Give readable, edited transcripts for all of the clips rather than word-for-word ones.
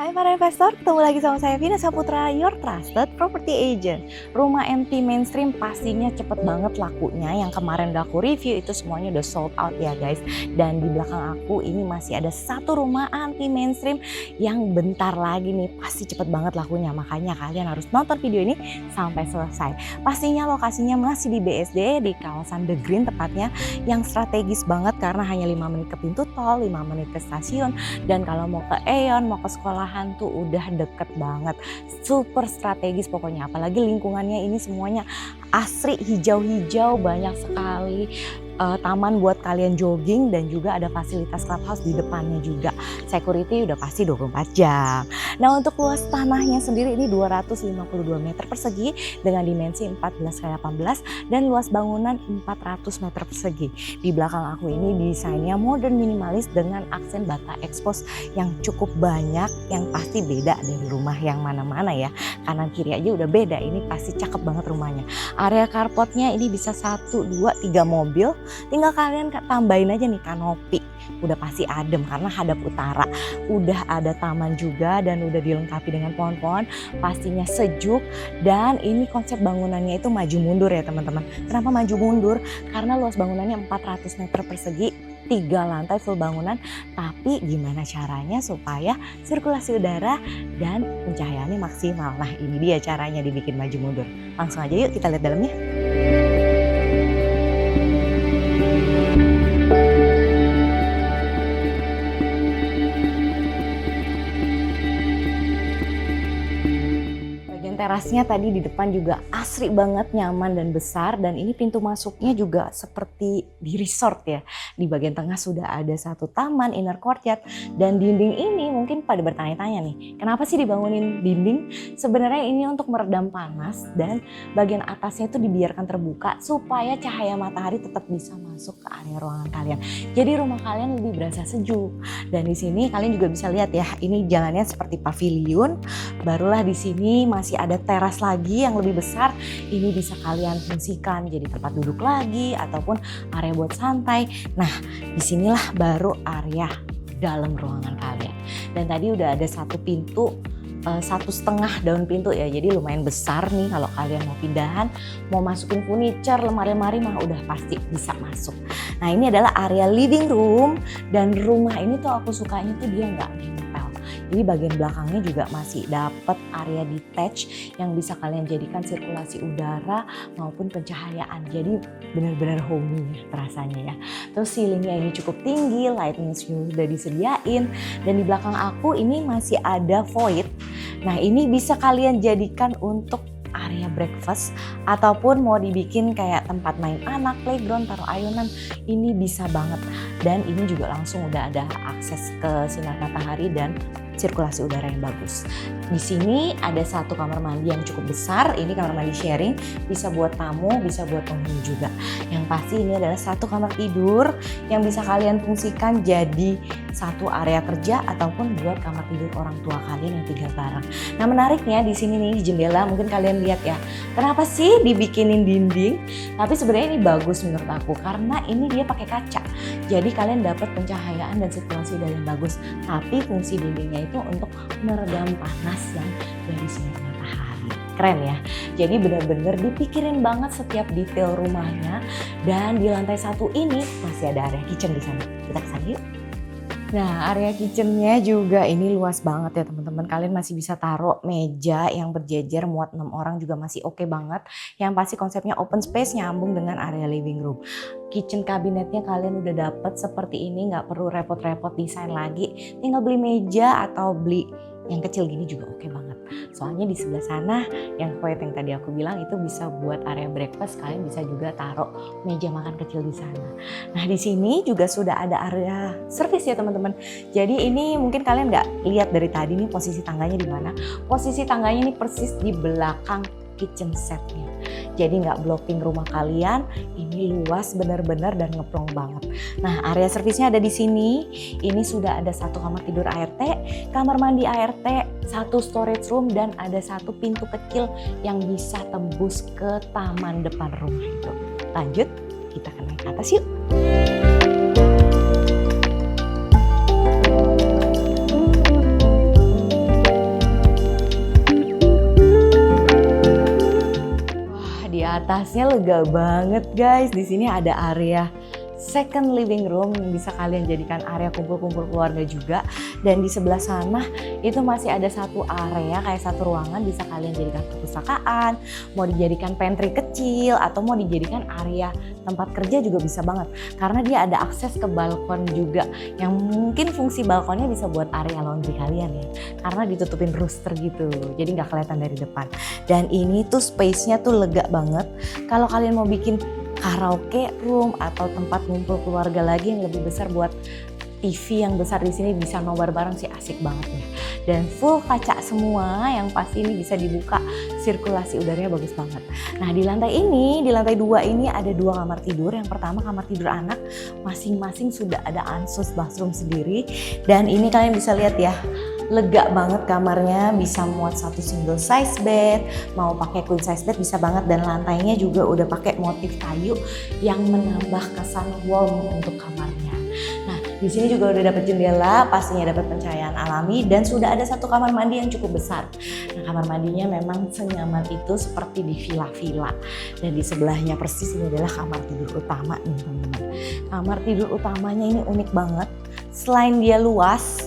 Hai para investor, ketemu lagi sama saya Vina Saputra, your trusted property agent. Rumah anti mainstream pastinya cepet banget lakunya. Yang kemarin udah aku review itu semuanya udah sold out ya guys. Dan di belakang aku ini masih ada satu rumah anti mainstream yang bentar lagi nih pasti cepet banget lakunya. Makanya kalian harus nonton video ini sampai selesai. Pastinya lokasinya masih di BSD, di kawasan The Green tepatnya, yang strategis banget karena hanya 5 menit ke pintu tol, 5 menit ke stasiun. Dan kalau mau ke Aeon, mau ke sekolahan tuh udah deket banget. Super strategis pokoknya, apalagi lingkungannya ini semuanya asri, hijau-hijau, banyak sekali taman buat kalian jogging dan juga ada fasilitas clubhouse di depannya juga. Security udah pasti 24 jam. Nah, untuk luas tanahnya sendiri ini 252 meter persegi dengan dimensi 14x18 dan luas bangunan 400 meter persegi. Di belakang aku ini desainnya modern minimalis dengan aksen bata expose yang cukup banyak, yang pasti beda dari rumah yang mana-mana ya. Kanan kiri aja udah beda, ini pasti cakep banget rumahnya. Area carportnya ini bisa 1, 2, 3 mobil. Tinggal kalian tambahin aja nih kanopi, udah pasti adem karena hadap utara. Udah ada taman juga dan udah dilengkapi dengan pohon-pohon, pastinya sejuk. Dan ini konsep bangunannya itu maju mundur ya teman-teman. Kenapa maju mundur? Karena luas bangunannya 400 meter persegi, 3 lantai full bangunan. Tapi gimana caranya supaya sirkulasi udara dan pencahayaannya maksimal? Nah, ini dia caranya dibikin maju mundur. Langsung aja yuk kita lihat dalamnya. Terasnya tadi di depan juga asri banget, nyaman dan besar, dan ini pintu masuknya juga seperti di resort ya. Di bagian tengah sudah ada satu taman inner courtyard, dan dinding ini mungkin pada bertanya-tanya nih, kenapa sih dibangunin dinding? Sebenarnya ini untuk meredam panas dan bagian atasnya itu dibiarkan terbuka supaya cahaya matahari tetap bisa masuk ke area ruangan kalian. Jadi rumah kalian lebih berasa sejuk. Dan di sini kalian juga bisa lihat ya, ini jalannya seperti pavilion. Barulah di sini masih ada teras lagi yang lebih besar. Ini bisa kalian fungsikan jadi tempat duduk lagi ataupun area buat santai. Nah, disinilah baru area dalam ruangan kalian. Dan tadi udah ada satu pintu, 1,5 daun pintu ya, jadi lumayan besar nih kalau kalian mau pindahan, mau masukin furniture, lemari-lemari mah udah pasti bisa masuk. Nah, ini adalah area living room, dan rumah ini tuh aku sukanya tuh dia nggak nempel. Jadi bagian belakangnya juga masih dapat area detach yang bisa kalian jadikan sirkulasi udara maupun pencahayaan. Jadi benar-benar homey rasanya ya. Terus ceilingnya ini cukup tinggi, lighting sudah disediain, dan di belakang aku ini masih ada void. Nah, ini bisa kalian jadikan untuk area breakfast ataupun mau dibikin kayak tempat main anak, playground, taruh ayunan, ini bisa banget. Dan ini juga langsung udah ada akses ke sinar matahari dan sirkulasi udara yang bagus. Di sini ada satu kamar mandi yang cukup besar. Ini kamar mandi sharing, bisa buat tamu, bisa buat penghuni juga. Yang pasti ini adalah satu kamar tidur yang bisa kalian fungsikan jadi satu area kerja ataupun buat kamar tidur orang tua kalian yang tinggal bareng. Nah, menariknya di sini nih di jendela mungkin kalian lihat ya. Kenapa sih dibikinin dinding? Tapi sebenarnya ini bagus menurut aku karena ini dia pakai kaca. Jadi kalian dapat pencahayaan dan sirkulasi udara yang bagus. Tapi fungsi dindingnya itu untuk meredam panas yang dari sinar matahari. Keren ya. Jadi benar-benar dipikirin banget setiap detail rumahnya. Dan di lantai 1 ini masih ada area kitchen di sana. Kita ke sana yuk. Nah, area kitchennya juga ini luas banget ya teman-teman. Kalian masih bisa taruh meja yang berjejer muat 6 orang juga masih oke banget. Yang pasti konsepnya open space nyambung dengan area living room. Kitchen kabinetnya kalian udah dapet seperti ini, nggak perlu repot-repot desain lagi. Tinggal beli meja atau beli yang kecil gini juga oke banget. Soalnya di sebelah sana yang void yang tadi aku bilang itu bisa buat area breakfast, kalian bisa juga taruh meja makan kecil di sana. Nah, di sini juga sudah ada area service ya teman-teman. Jadi ini mungkin kalian nggak lihat dari tadi nih posisi tangganya di mana. Posisi tangganya ini persis di belakang kitchen setnya. Jadi nggak blocking rumah kalian, ini luas benar-benar dan ngeplong banget. Nah, area servisnya ada di sini. Ini sudah ada satu kamar tidur ART, kamar mandi ART, satu storage room, dan ada satu pintu kecil yang bisa tembus ke taman depan rumah itu. Lanjut, kita akan naik ke atas yuk. atasnya lega banget guys. Di sini ada area second living room yang bisa kalian jadikan area kumpul-kumpul keluarga juga. Dan di sebelah sana itu masih ada satu area kayak satu ruangan bisa kalian jadikan perpustakaan, mau dijadikan pantry kecil atau mau dijadikan area tempat kerja juga bisa banget. Karena dia ada akses ke balkon juga yang mungkin fungsi balkonnya bisa buat area laundry kalian ya. Karena ditutupin rooster gitu, jadi nggak kelihatan dari depan. Dan ini tuh space-nya tuh lega banget. Kalau kalian mau bikin karaoke room atau tempat ngumpul keluarga lagi yang lebih besar buat TV yang besar di sini bisa nobar bareng sih asik banget ya. Dan full kaca semua yang pasti ini bisa dibuka, sirkulasi udaranya bagus banget. Nah di lantai 2 ini ada 2 kamar tidur. Yang pertama kamar tidur anak, masing-masing sudah ada ansus bathroom sendiri. Dan ini kalian bisa lihat ya, lega banget kamarnya, bisa muat satu single size bed, mau pakai queen size bed bisa banget. Dan lantainya juga udah pakai motif kayu yang menambah kesan warm untuk kamarnya. Nah di sini juga udah dapat jendela, pastinya dapat pencahayaan alami dan sudah ada satu kamar mandi yang cukup besar. Nah kamar mandinya memang senyaman itu seperti di villa-villa. Dan di sebelahnya persis ini adalah kamar tidur utama nih teman-teman. Kamar tidur utamanya ini unik banget. Selain dia luas,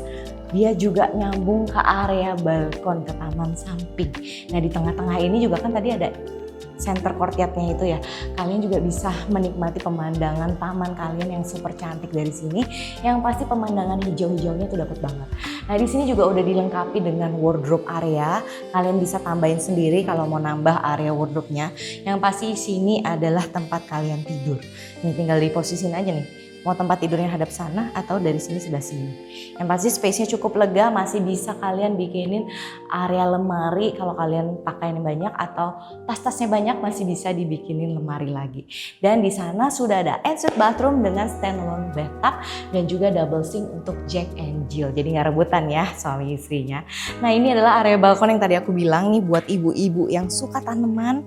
dia juga nyambung ke area balkon, ke taman samping. Nah di tengah-tengah ini juga kan tadi ada center courtyardnya itu ya. Kalian juga bisa menikmati pemandangan taman kalian yang super cantik dari sini. Yang pasti pemandangan hijau-hijaunya tuh dapat banget. Nah di sini juga udah dilengkapi dengan wardrobe area. Kalian bisa tambahin sendiri kalau mau nambah area wardrobe-nya. Yang pasti sini adalah tempat kalian tidur. Nih tinggal diposisin aja nih. Mau tempat tidurnya hadap sana atau dari sini sebelah sini. Yang pasti space-nya cukup lega, masih bisa kalian bikinin area lemari kalau kalian pakainya banyak atau tas-tasnya banyak masih bisa dibikinin lemari lagi. Dan di sana sudah ada ensuite bathroom dengan standalone bathtub dan juga double sink untuk Jack and Jill. Jadi nggak rebutan ya suami istrinya. Nah ini adalah area balkon yang tadi aku bilang nih buat ibu-ibu yang suka tanaman.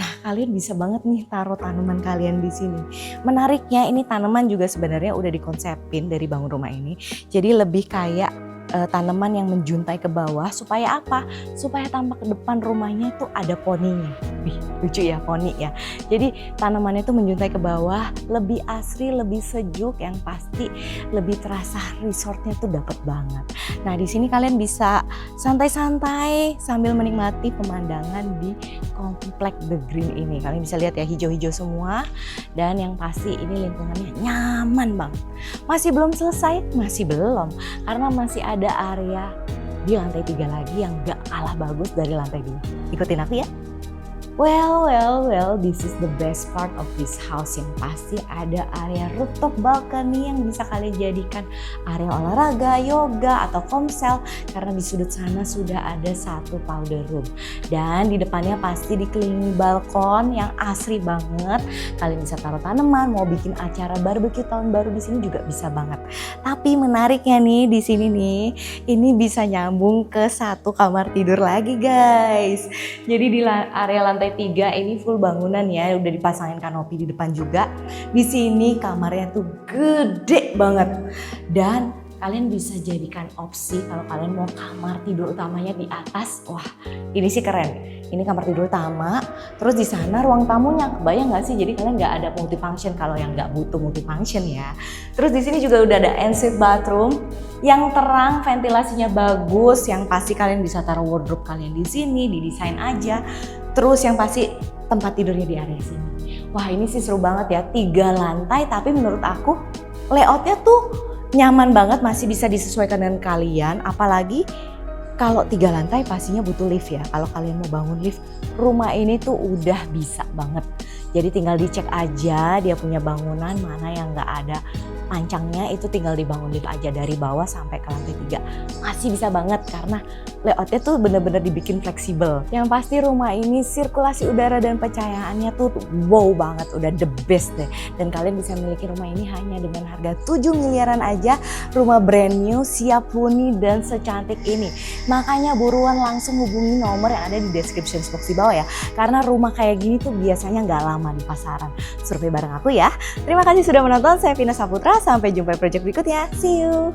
Nah kalian bisa banget nih taruh tanaman kalian di sini. Menariknya ini tanaman juga sebenarnya udah dikonsepin dari bangun rumah ini. Jadi lebih kayak tanaman yang menjuntai ke bawah supaya apa? Supaya tampak ke depan rumahnya itu ada poninya. Wih, lucu ya poni ya. Jadi tanamannya itu menjuntai ke bawah, lebih asri, lebih sejuk, yang pasti lebih terasa resortnya tuh dapat banget. Nah di sini kalian bisa santai-santai sambil menikmati pemandangan di komplek The Green ini. Kalian bisa lihat ya hijau-hijau semua dan yang pasti ini lingkungannya nyaman banget. Masih belum selesai? Masih belum, karena masih ada area di lantai 3 lagi yang gak kalah bagus dari lantai 2. Ikutin aku ya. Well, this is the best part of this house. Yang pasti ada area rooftop balcony yang bisa kalian jadikan area olahraga, yoga, atau komsel. Karena di sudut sana sudah ada satu powder room. Dan di depannya pasti dikelilingi balkon yang asri banget. Kalian bisa taruh tanaman, mau bikin acara barbecue tahun baru di sini juga bisa banget. Tapi menariknya nih di sini nih, ini bisa nyambung ke satu kamar tidur lagi guys. Jadi di area lantai 3 ini full bangunan ya, udah dipasangin kanopi di depan juga. Di sini kamarnya tuh gede banget dan kalian bisa jadikan opsi kalau kalian mau kamar tidur utamanya di atas. Wah, ini sih keren. Ini kamar tidur utama, terus di sana ruang tamunya. Kebayang nggak sih? Jadi kalian nggak ada multifunction kalau yang nggak butuh multifunction ya. Terus di sini juga udah ada ensuite bathroom yang terang, ventilasinya bagus. Yang pasti kalian bisa taruh wardrobe kalian di sini, didesain aja. Terus yang pasti tempat tidurnya di area sini. Wah ini sih seru banget ya, 3 lantai tapi menurut aku layoutnya tuh nyaman banget, masih bisa disesuaikan dengan kalian. Apalagi kalau 3 lantai pastinya butuh lift ya. Kalau kalian mau bangun lift, rumah ini tuh udah bisa banget. Jadi tinggal dicek aja dia punya bangunan mana yang nggak ada pancangnya, itu tinggal dibangun lift aja dari bawah sampai ke lantai 3. Masih bisa banget karena layoutnya tuh bener-bener dibikin fleksibel. Yang pasti rumah ini sirkulasi udara dan pencahayaannya tuh wow banget, udah the best deh. Dan kalian bisa memiliki rumah ini hanya dengan harga 7 miliaran aja. Rumah brand new, siap huni dan secantik ini. Makanya buruan langsung hubungi nomor yang ada di description box di bawah ya. Karena rumah kayak gini tuh biasanya nggak lama di pasaran. Survei bareng aku ya. Terima kasih sudah menonton, saya Vina Saputra. Sampai jumpa di project berikutnya. See you!